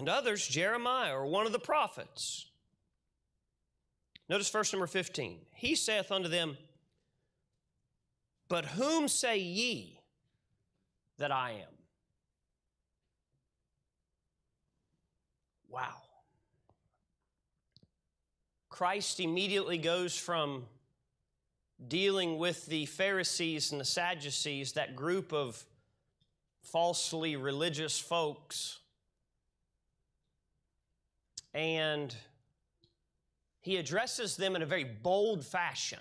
and others Jeremiah or one of the prophets. Notice verse number 15. He saith unto them, But whom say ye that I am? Wow. Christ immediately goes from dealing with the Pharisees and the Sadducees, that group of falsely religious folks, and he addresses them in a very bold fashion.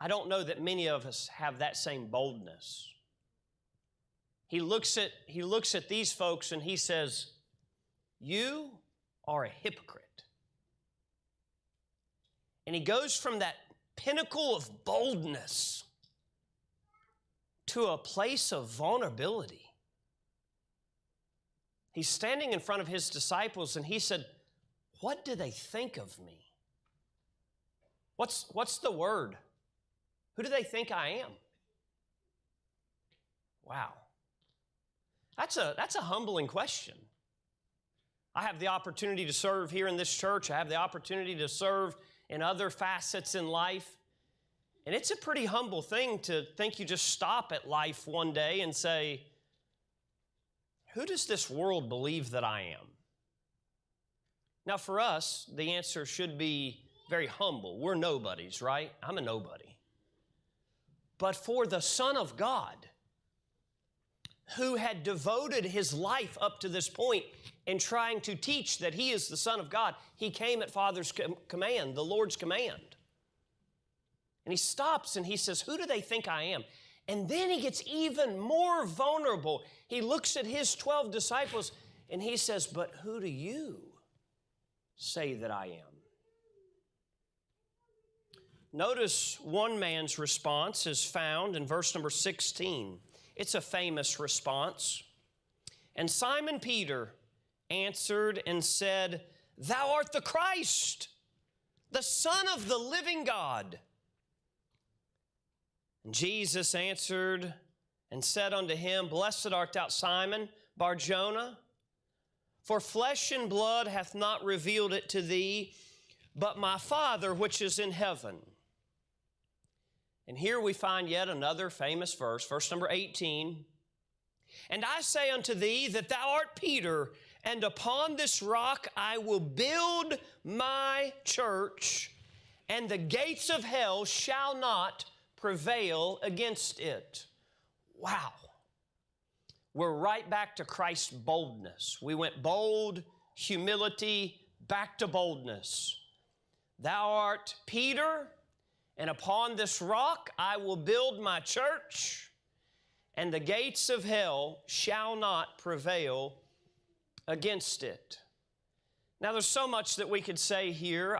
I don't know that many of us have that same boldness. He looks at these folks and he says, you are a hypocrite. And he goes from that pinnacle of boldness to a place of vulnerability. He's standing in front of his disciples and he said, what do they think of me? What's the word? Who do they think I am? Wow. That's a humbling question. I have the opportunity to serve here in this church. I have the opportunity to serve in other facets in life. And it's a pretty humble thing to think you just stop at life one day and say, who does this world believe that I am? Now for us, the answer should be very humble. We're nobodies, right? I'm a nobody. But for the Son of God, who had devoted his life up to this point in trying to teach that he is the Son of God, he came at Father's command, the Lord's command. And he stops and he says, who do they think I am? And then he gets even more vulnerable. He looks at his 12 disciples and he says, but who do you say that I am? Notice one man's response is found in verse number 16. It's a famous response. And Simon Peter answered and said, Thou art the Christ, the Son of the living God. And Jesus answered and said unto him, Blessed art thou, Simon Bar-Jonah, for flesh and blood hath not revealed it to thee, but my Father which is in heaven. And here we find yet another famous verse, verse number 18. And I say unto thee that thou art Peter, and upon this rock I will build my church, and the gates of hell shall not prevail against it. Wow. We're right back to Christ's boldness. We went bold, humility, back to boldness. Thou art Peter, and upon this rock I will build my church, and the gates of hell shall not prevail against it. Now, there's so much that we could say here.